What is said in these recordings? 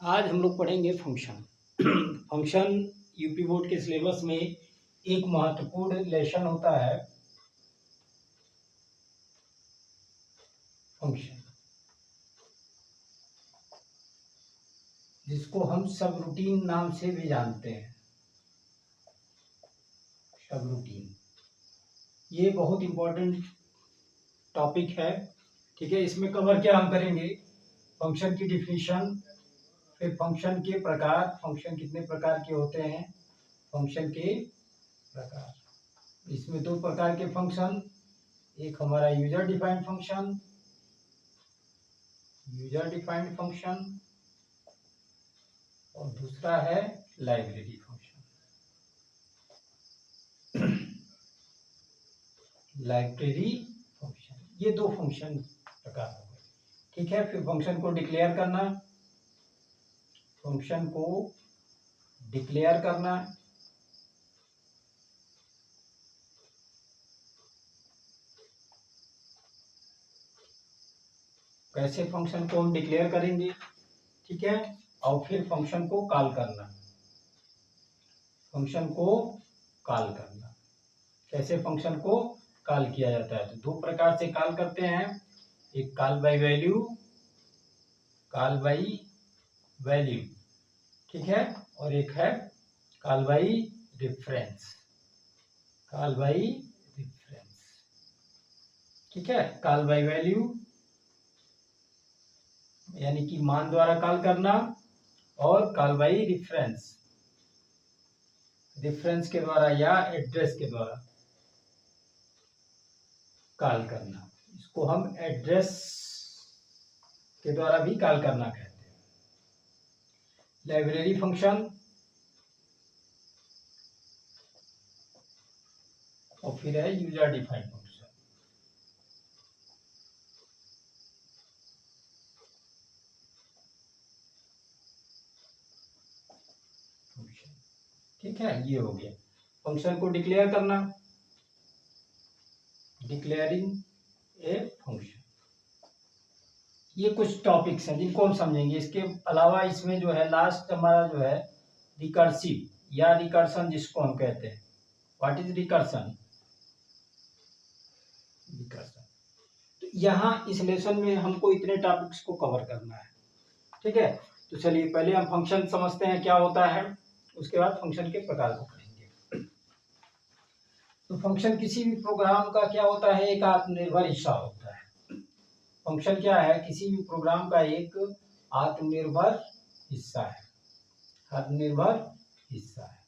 आज हम लोग पढ़ेंगे फंक्शन। फंक्शन यूपी बोर्ड के सिलेबस में एक महत्वपूर्ण लेसन होता है फंक्शन, जिसको हम सब रूटीन नाम से भी जानते हैं। सब रूटीन ये बहुत इंपॉर्टेंट टॉपिक है। ठीक है, इसमें कवर क्या हम करेंगे? फंक्शन की डिफिनीशन, फिर फंक्शन के प्रकार, फंक्शन कितने प्रकार के होते हैं, फंक्शन के प्रकार। इसमें दो प्रकार के फंक्शन, एक हमारा यूजर डिफाइंड फंक्शन, और दूसरा है लाइब्रेरी फंक्शन। लाइब्रेरी फंक्शन, ये दो फंक्शन प्रकार हो गए। ठीक है, फिर फंक्शन को डिक्लेयर करना, फंक्शन को डिक्लेयर करना, कैसे फंक्शन को हम डिक्लेयर करेंगे। ठीक है, और फिर फंक्शन को कॉल करना, फंक्शन को कॉल करना, कैसे फंक्शन को कॉल किया जाता है। तो दो प्रकार से कॉल करते हैं, एक call by value, call by value, ठीक है, और एक है call by reference, call by reference. ठीक है, कॉल बाय वैल्यू यानी कि मान द्वारा कॉल करना, और कॉल बाय रेफरेंस, रेफरेंस के द्वारा या एड्रेस के द्वारा कॉल करना। इसको हम एड्रेस के द्वारा भी कॉल करना कहते हैं। लाइब्रेरी फंक्शन, और फिर है यूजर डिफाइंड फंक्शन। ठीक है, ये हो गया फंक्शन को डिक्लेयर करना, डिक्लेयरिंग ए फंक्शन। ये कुछ टॉपिक्स हैं जिनको हम समझेंगे। इसके अलावा इसमें जो है लास्ट हमारा जो है रिकर्सिव या रिकर्सन, जिसको हम कहते हैं। What is recursion? रिकर्सन। तो यहाँ इस लेसन में हमको इतने टॉपिक्स को कवर करना है। ठीक है, तो चलिए पहले हम फंक्शन समझते हैं क्या होता है, उसके बाद फंक्शन के प्रकार को पढ़ेंगे। तो फंक्शन किसी भी प्रोग्राम का क्या होता है? एक आत्मनिर्भर हिस्सा होता है। फंक्शन क्या है? किसी भी प्रोग्राम का एक आत्मनिर्भर हिस्सा है, आत्मनिर्भर हिस्सा है।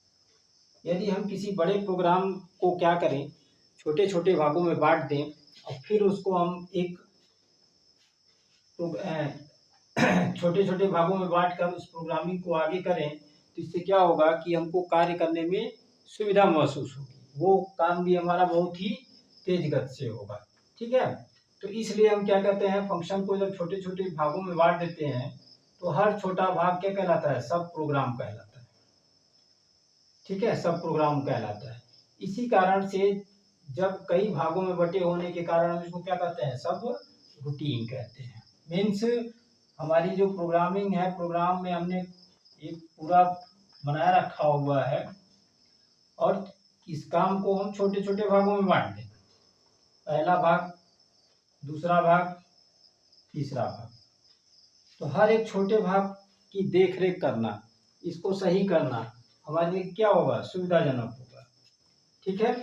यदि हम किसी बड़े प्रोग्राम को क्या करें, छोटे छोटे भागों में बांट दें और फिर उसको हम एक छोटे छोटे भागों में बांटकर उस प्रोग्रामिंग को आगे करें, तो इससे क्या होगा कि हमको कार्य करने में सुविधा महसूस होगी, वो काम भी हमारा बहुत ही तेज गति से होगा। ठीक है, तो इसलिए हम क्या कहते हैं, फंक्शन को जब छोटे छोटे भागों में बांट देते हैं तो हर छोटा भाग क्या कहलाता है? सब प्रोग्राम कहलाता है। ठीक है, सब प्रोग्राम कहलाता है। इसी कारण से जब कई भागों में बटे होने के कारण हम इसको क्या कहते हैं? सब रूटीन कहते हैं। मीन्स हमारी जो प्रोग्रामिंग है, प्रोग्राम में हमने एक पूरा बनाया रखा हुआ है और इस काम को हम छोटे छोटे भागों में बांट दें। पहला भाग, दूसरा भाग, तीसरा भाग। तो हर एक छोटे भाग की देख रेख करना, इसको सही करना हमारे लिए क्या होगा? सुविधाजनक होगा। ठीक है,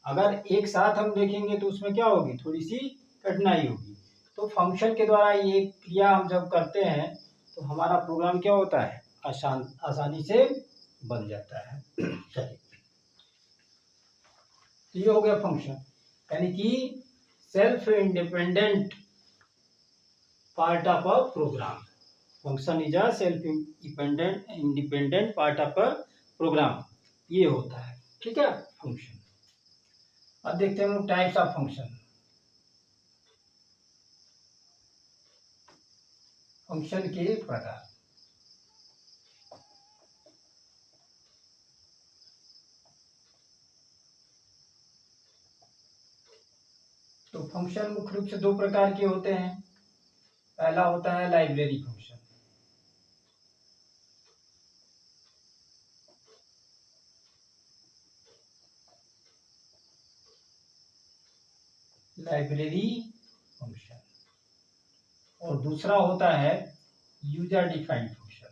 अगर एक साथ हम देखेंगे तो उसमें क्या होगी? थोड़ी सी कठिनाई होगी। तो फंक्शन के द्वारा ये क्रिया हम जब करते हैं तो हमारा प्रोग्राम क्या होता है? आसानी से बन जाता है। चलिए, तो ये हो गया फंक्शन, यानी कि self independent part of a program. Function is a self independent part of a program, ये होता है। ठीक है, फंक्शन। अब देखते हैं टाइप्स ऑफ फंक्शन। फंक्शन के प्रकार। तो फंक्शन मुख्य रूप से दो प्रकार के होते हैं। पहला होता है लाइब्रेरी फंक्शन। लाइब्रेरी फंक्शन, और दूसरा होता है यूजर डिफाइंड फंक्शन।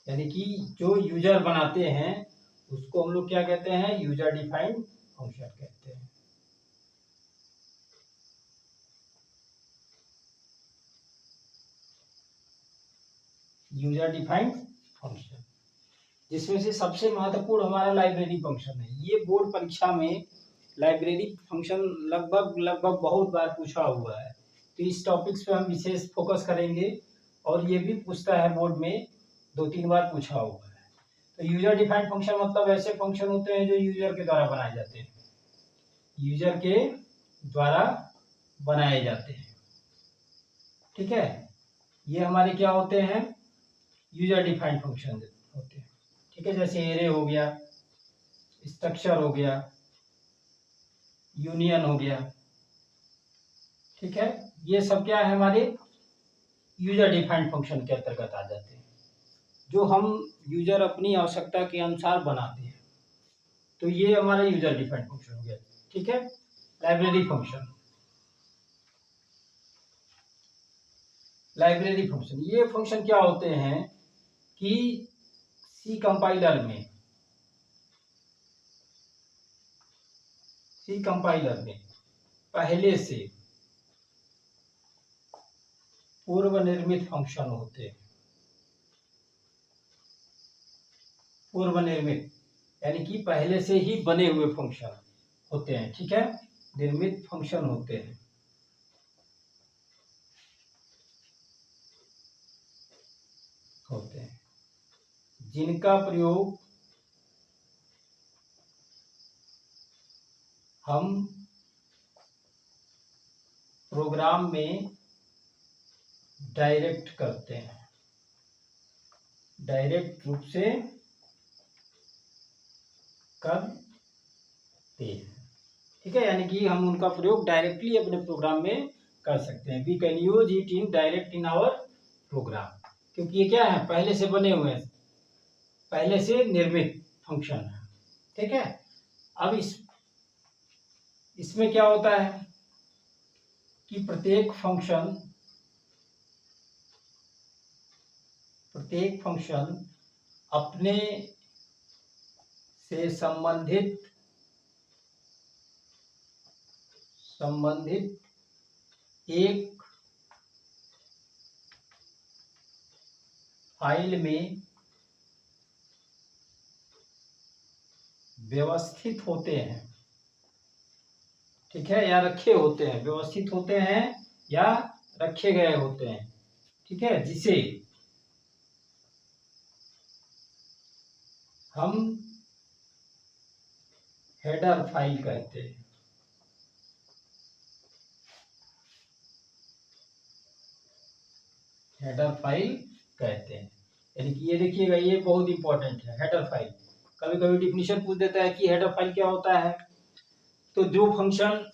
यानी कि जो यूजर बनाते हैं उसको हम लोग क्या कहते हैं, यूजर डिफाइंड फंक्शन कहते हैं। यूजर डिफाइंड फंक्शन, जिसमें से सबसे महत्वपूर्ण हमारा लाइब्रेरी फंक्शन है। ये बोर्ड परीक्षा में लाइब्रेरी फंक्शन लगभग बहुत बार पूछा हुआ है, तो इस टॉपिक्स पे हम विशेष फोकस करेंगे। और ये भी पूछता है बोर्ड में, 2-3 बार पूछा हुआ है। तो यूजर डिफाइंड फंक्शन मतलब ऐसे फंक्शन होते हैं जो यूजर के द्वारा बनाए जाते हैं, यूजर के द्वारा बनाए जाते हैं। ठीक है, ये हमारे क्या होते हैं, यूजर डिफाइंड फंक्शन होते हैं। ठीक है, जैसे एरे हो गया, स्ट्रक्चर हो गया, यूनियन हो गया। ठीक है, ये सब क्या है, हमारे यूजर डिफाइंड फंक्शन के अंतर्गत आ जाते हैं, जो हम यूजर अपनी आवश्यकता के अनुसार बनाते हैं। तो ये हमारा यूजर डिफाइंड फंक्शन हो गया। ठीक है, लाइब्रेरी फंक्शन, लाइब्रेरी फंक्शन, ये फंक्शन क्या होते हैं कि सी कंपाइलर में पहले से पूर्व निर्मित फंक्शन होते हैं। पूर्व निर्मित यानी कि पहले से ही बने हुए फंक्शन होते हैं। ठीक है, निर्मित फंक्शन होते हैं। जिनका प्रयोग हम प्रोग्राम में डायरेक्ट करते हैं, डायरेक्ट रूप से करते हैं। ठीक है, यानी कि हम उनका प्रयोग डायरेक्टली अपने प्रोग्राम में कर सकते हैं। We can use it in direct in our program, क्योंकि ये क्या है, पहले से बने हुए हैं, पहले से निर्मित फंक्शन है। ठीक है, अब इसमें क्या होता है कि प्रत्येक फंक्शन अपने से संबंधित एक फाइल में व्यवस्थित होते हैं। ठीक है, या रखे होते हैं, व्यवस्थित होते हैं या रखे गए होते हैं। ठीक है, जिसे हम हेडर फाइल कहते हैं। हेडर फाइल कहते हैं, यानी कि ये देखिएगा, ये बहुत इंपॉर्टेंट है, हेडर फाइल। कभी कभी डिफिनीशन पूछ देता है कि हेडर फाइल क्या होता है। तो जो फंक्शन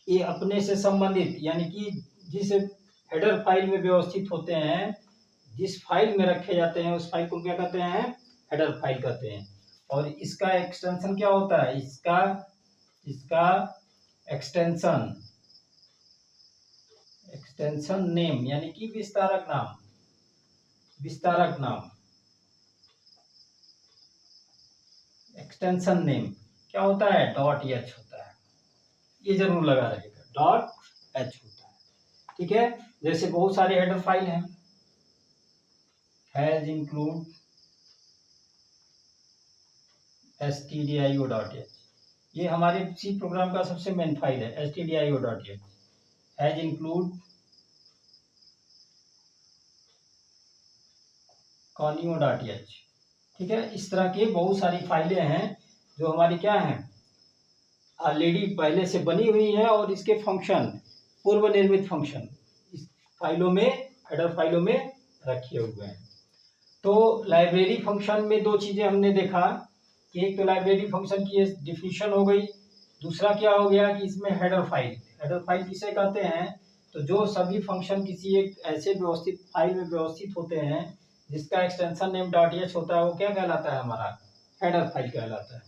ये अपने से संबंधित, यानी कि जिस हेडर फाइल में व्यवस्थित होते हैं, जिस फाइल में रखे जाते हैं, उस फाइल को क्या कहते हैं, हेडर फाइल कहते हैं। और इसका एक्सटेंशन क्या होता है, इसका एक्सटेंशन नेम, यानी कि विस्तारक नाम, एक्सटेंशन नेम क्या होता है, .h होता है। ये जरूर लगा रहेगा, .h होता है। ठीक है, जैसे बहुत सारे हेडर फाइल हैं, हैज इंक्लूड stdio.h, ये हमारे सी प्रोग्राम का सबसे मेन फाइल है, stdio.h। Has include conio.h। ठीक है, इस तरह के बहुत सारी फाइलें हैं जो हमारी क्या हैं, ऑलरेडी पहले से बनी हुई हैं, और इसके फंक्शन, पूर्व निर्मित फंक्शन इस फाइलों में, हेडर फाइलों में रखे हुए हैं। तो लाइब्रेरी फंक्शन में दो चीजें हमने देखा कि एक तो लाइब्रेरी फंक्शन की डिफिनीशन हो गई, दूसरा क्या हो गया कि इसमें हेडर फाइल किसे कहते हैं, तो जो सभी फंक्शन किसी एक ऐसे व्यवस्थित फाइल में व्यवस्थित होते हैं जिसका एक्सटेंशन नेम डॉट एच होता है, वो क्या कहलाता है, हमारा हेडर फाइल कहलाता है।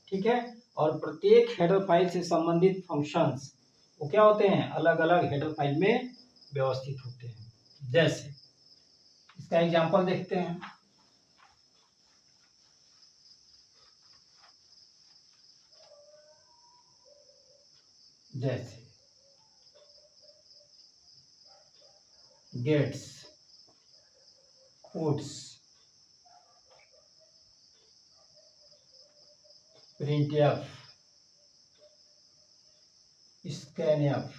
ठीक है, और प्रत्येक हेडर फाइल से संबंधित फंक्शंस वो क्या होते हैं, अलग अलग हेडर फाइल में व्यवस्थित होते हैं। जैसे इसका एग्जांपल देखते हैं। जैसे gets, puts, printf, scanf,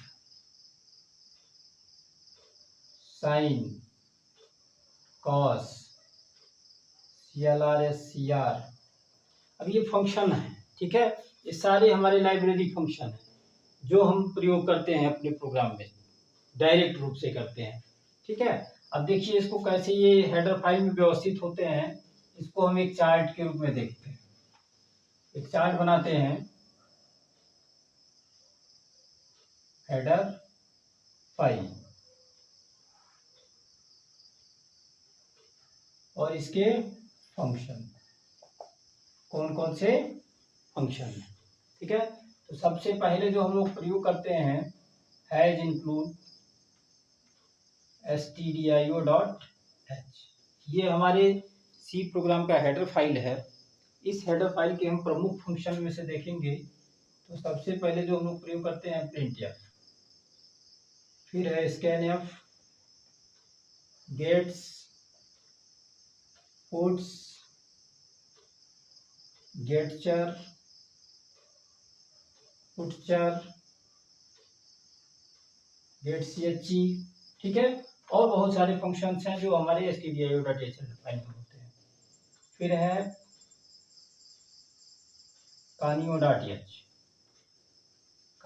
sin, cos, clr, अब ये फंक्शन है। ठीक है, ये सारे हमारे लाइब्रेरी फंक्शन है जो हम प्रयोग करते हैं अपने प्रोग्राम में, डायरेक्ट रूप से करते हैं। ठीक है, अब देखिए इसको कैसे ये हेडर फाइल में व्यवस्थित होते हैं, इसको हम एक चार्ट के रूप में देखते हैं। एक चार्ट बनाते हैं, हेडर फाइल, और इसके फंक्शन, कौन कौन से फंक्शन है। ठीक है, तो सबसे पहले जो हम लोग प्रयोग करते हैं हैज इंक्लूड stdio.h, ये हमारे सी प्रोग्राम का हेडर फाइल है। इस हेडर फाइल के हम प्रमुख फंक्शन में से देखेंगे तो सबसे पहले जो हम लोग प्रयोग करते हैं printf, फिर है scanf, gets, puts, getchar, putchar, getche। ठीक है, और बहुत सारे फंक्शंस हैं जो हमारे stdio.h फाइल में होते हैं। फिर है canio.h,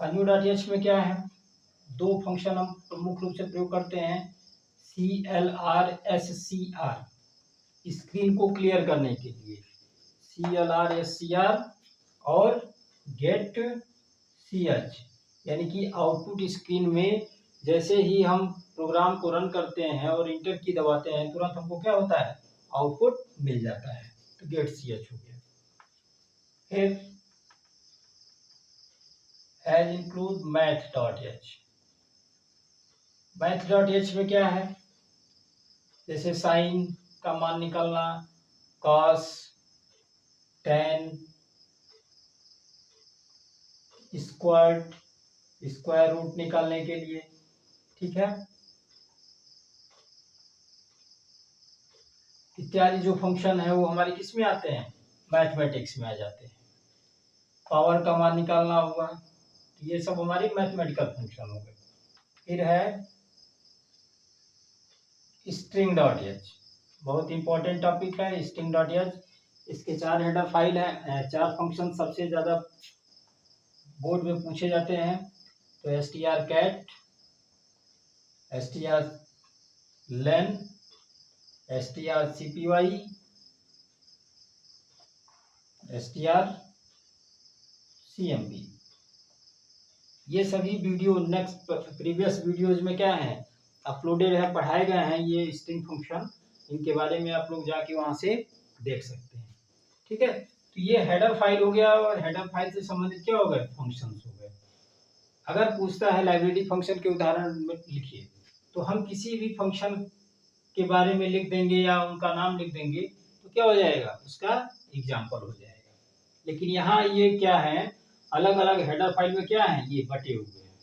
canio.h में क्या है, दो फंक्शन हम प्रमुख रूप से प्रयोग करते हैं, CLR SCR, स्क्रीन को क्लियर करने के लिए, CLR SCR, और गेट CH, यानी कि आउटपुट स्क्रीन में जैसे ही हम प्रोग्राम को रन करते हैं और इंटर की दबाते हैं तुरंत हमको क्या होता है, आउटपुट मिल जाता है, तो गेट CH हो गया। फिर हैज इंक्लूड math.h, math.h में क्या है, जैसे साइन का मान निकालना, cos, tan, square, square root निकालने के लिए। ठीक है, इत्यादि जो फंक्शन है वो हमारे किस में आते हैं, मैथमेटिक्स में आ जाते हैं। पावर का मान निकालना हुआ, तो ये सब हमारे मैथमेटिकल फंक्शन हो गए। फिर है string.h, बहुत इंपॉर्टेंट टॉपिक है string.h। इसके 4 हेडर फाइल है, 4 फंक्शन सबसे ज्यादा बोर्ड में पूछे जाते हैं, तो strcat, strlen, strcpy, strcmp। ये सभी वीडियो नेक्स्ट प्रीवियस वीडियोज में क्या है, अपलोडेड है, पढ़ाए गए हैं ये स्ट्रिंग फंक्शन, इनके बारे में आप लोग जाके वहां से देख सकते हैं। ठीक है, तो ये हेडर फाइल हो गया, और हेडर फाइल से संबंधित क्या हो गए, फंक्शंस हो गए। अगर पूछता है लाइब्रेरी फंक्शन के उदाहरण में लिखिए, तो हम किसी भी फंक्शन के बारे में लिख देंगे या उनका नाम लिख देंगे तो क्या हो जाएगा, उसका एग्जाम्पल हो जाएगा। लेकिन यहाँ ये क्या है, अलग अलग हेडर फाइल में क्या है, ये बटे हुए हैं।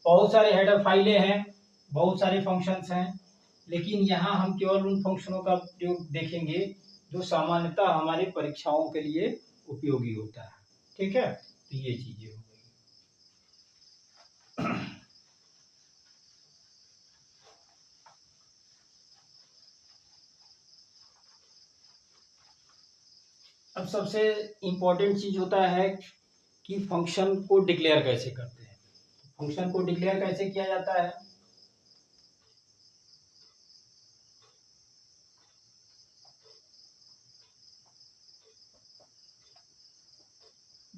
बहुत सारे हेडर फाइलें हैं, बहुत सारे फंक्शंस हैं, लेकिन यहाँ हम केवल उन फंक्शनों का उपयोग देखेंगे जो सामान्यतः हमारे परीक्षाओं के लिए उपयोगी होता है। ठीक है, तो ये चीजें हो गई। अब सबसे इम्पोर्टेंट चीज होता है कि फंक्शन को डिक्लेयर कैसे करते हैं। फंक्शन को डिक्लेयर कैसे किया जाता है,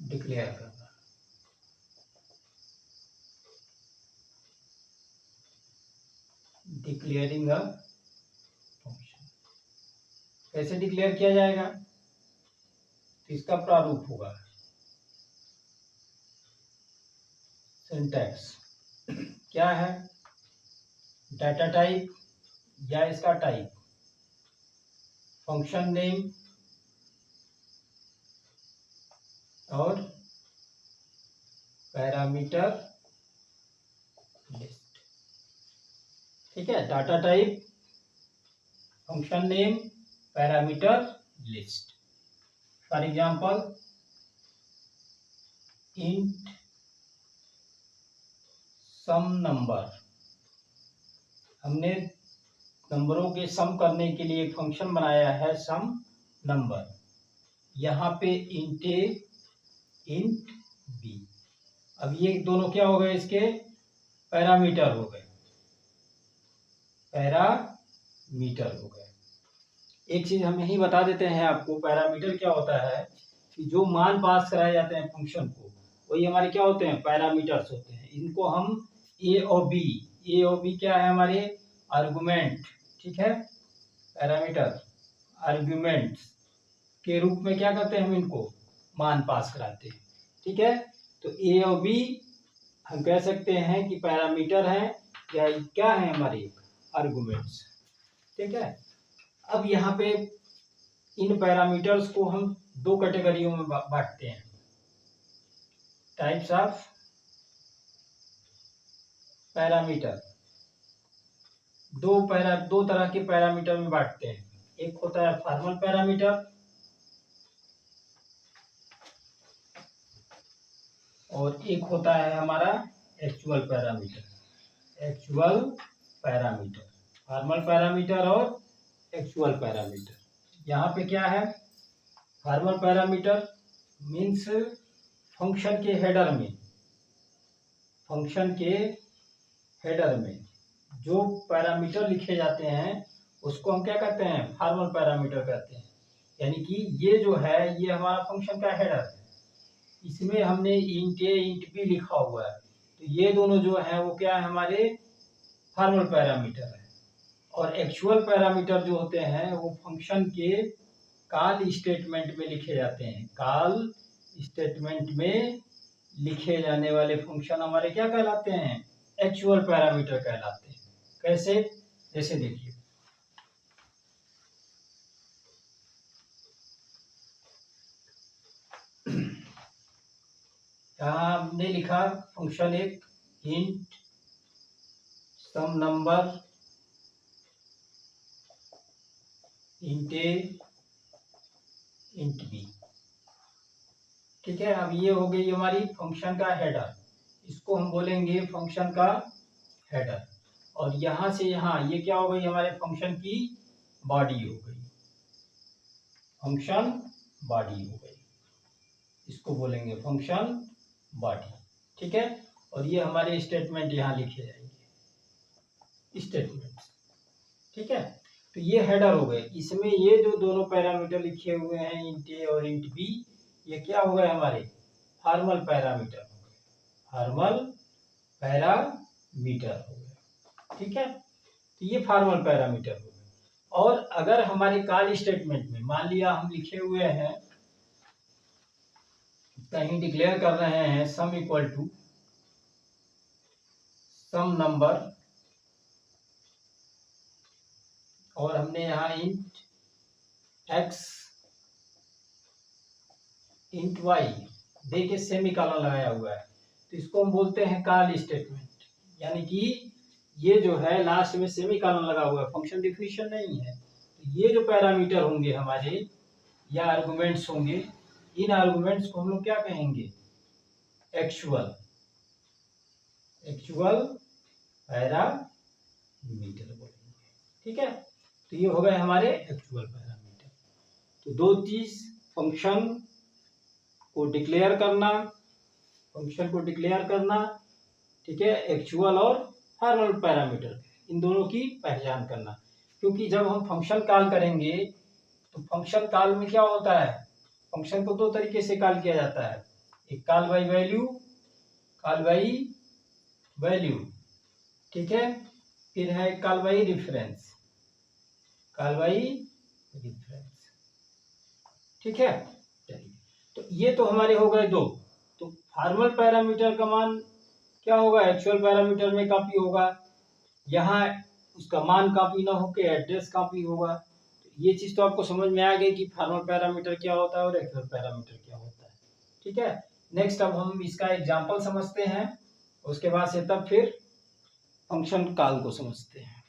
डिक्लेयर करना। Declaring a function. कैसे डिक्लेयर किया जाएगा, तो इसका प्रारूप होगा सिंटैक्स क्या है, डाटा टाइप या इसका टाइप, फंक्शन नेम और पैरामीटर लिस्ट। ठीक है, data type, function name, parameter list. For example int sum number, हमने नंबरों के सम करने के लिए एक फंक्शन बनाया है सम नंबर। यहाँ पे इंट ए इंट बी, अब ये दोनों क्या हो गए, इसके पैरामीटर हो गए, पैरामीटर हो गए। एक चीज हम यही बता देते हैं आपको, पैरामीटर क्या होता है कि जो मान पास कराए जाते हैं फंक्शन को, वही हमारे क्या होते हैं, पैरामीटर्स होते हैं। इनको हम ए और बी क्या है, हमारे आर्गुमेंट, ठीक है, पैरामीटर आर्गुमेंट के रूप में क्या करते हैं, हम इनको मान पास कराते हैं। ठीक है, तो ए और बी हम कह सकते हैं कि पैरामीटर हैं या क्या है, हमारे आर्गुमेंट्स। ठीक है, अब यहाँ पे इन पैरामीटर्स को हम दो कैटेगरियों में बांटते हैं, टाइप्स ऑफ पैरामीटर। दो तरह के पैरामीटर में बांटते हैं, एक होता है फॉर्मल पैरामीटर और एक होता है हमारा actual parameter. Actual parameter, formal parameter और एक्चुअल पैरामीटर। यहाँ पे क्या है, फॉर्मल पैरामीटर मीन्स फंक्शन के हेडर में, फंक्शन के हेडर में जो पैरामीटर लिखे जाते हैं उसको हम क्या कहते हैं, फॉर्मल पैरामीटर कहते हैं। यानी कि ये जो है ये हमारा फंक्शन का हेडर है, इसमें हमने इंट ए इंट बी लिखा हुआ है, तो ये दोनों जो है वो क्या है, हमारे फॉर्मल पैरामीटर है। और एक्चुअल पैरामीटर जो होते हैं वो फंक्शन के कॉल स्टेटमेंट में लिखे जाते हैं। कॉल स्टेटमेंट में लिखे जाने वाले फंक्शन हमारे क्या कहलाते हैं, एक्चुअल पैरामीटर कहलाते हैं। कैसे, जैसे देखिए यहाँ हमने लिखा फंक्शन एक इंट सम नंबर इंट ए इंट बी। ठीक है, अब ये हो गई हमारी फंक्शन का हेडर, इसको हम बोलेंगे फंक्शन का हेडर। और यहाँ से यहाँ ये क्या हो गई, हमारे फंक्शन की बॉडी हो गई, फंक्शन बॉडी हो गई, इसको बोलेंगे फंक्शन बॉडी। ठीक है, और ये हमारे स्टेटमेंट यहाँ लिखे जाएंगे, स्टेटमेंट। ठीक है, तो ये हेडर हो गए। इसमें ये जो दोनों पैरामीटर लिखे हुए हैं इंट ए और इंट बी, ये क्या हो गए, हमारे फॉर्मल पैरामीटर हो गए, फॉर्मल पैरामीटर हो गए। ठीक है, तो ये फॉर्मल पैरामीटर हो गए। और अगर हमारे कॉल स्टेटमेंट में मान लिया हम लिखे हुए हैं, कहीं डिक्लेयर कर रहे हैं sum equal to sum number, और हमने यहाँ इंट एक्स इंट वाई दे के सेमीकोलन लगाया हुआ है, तो इसको हम बोलते हैं कॉल स्टेटमेंट। यानी कि ये जो है लास्ट में सेमीकोलन लगा हुआ है, फंक्शन डिफिनीशन नहीं है। तो ये जो पैरामीटर होंगे हमारे या आर्गुमेंट्स होंगे, इन आर्गुमेंट्स को हम लोग क्या कहेंगे, एक्चुअल पैरामीटर बोलेंगे। ठीक है, तो ये हो गए हमारे एक्चुअल पैरामीटर। तो दो चीज, फंक्शन को डिक्लेयर करना, ठीक है, एक्चुअल और फॉर्मल पैरामीटर, इन दोनों की पहचान करना। क्योंकि जब हम फंक्शन कॉल करेंगे तो फंक्शन कॉल में क्या होता है, फंक्शन को दो तरीके से कॉल किया जाता है, एक कॉल बाई वैल्यू, ठीक है, फिर है कालवाई रिफरेंस, कालवाई रिफरेंस। ठीक है, चलिए, तो ये तो हमारे हो गए दो। तो फॉर्मल पैरामीटर का मान क्या होगा, एक्चुअल पैरामीटर में कॉपी होगा, यहाँ उसका मान कॉपी ना होके एड्रेस कॉपी होगा। तो ये चीज तो आपको समझ में आ गई कि फॉर्मल पैरामीटर क्या होता है और एक्चुअल पैरामीटर क्या होता है। ठीक है, नेक्स्ट अब हम इसका एग्जांपल समझते हैं, उसके बाद से तब फिर फंक्शन कॉल को समझते हैं।